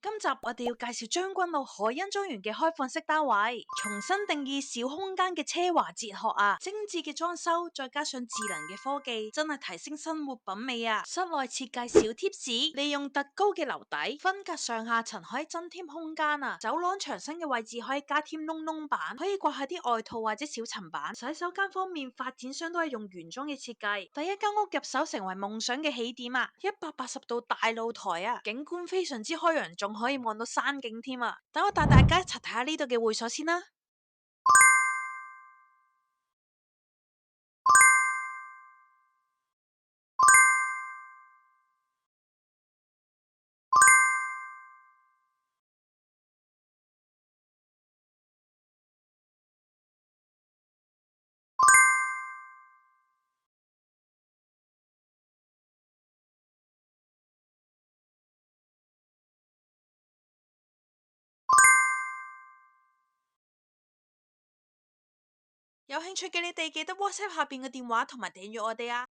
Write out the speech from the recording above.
今集我哋要介紹將軍澳海欣莊園嘅開放式單位，重新定義小空間嘅奢華哲學啊！精緻嘅裝修，再加上智能嘅科技，真係提升生活品味啊！室內設計小貼士，利用特高嘅樓底，分隔上下層可以增添空間啊！走廊牆身嘅位置可以加添窿窿板，可以掛下啲外套或者小層板。洗手間方面，發展商都係用原裝嘅設計，第一間屋入手成為夢想嘅起點啊！180度大露台啊，景觀非常之開揚，仲可以望到山景添啊！等我帶大家一齊睇下呢度嘅會所先啦。有興趣嘅你哋記得 WhatsApp 下邊嘅電話同埋訂閱我哋啊！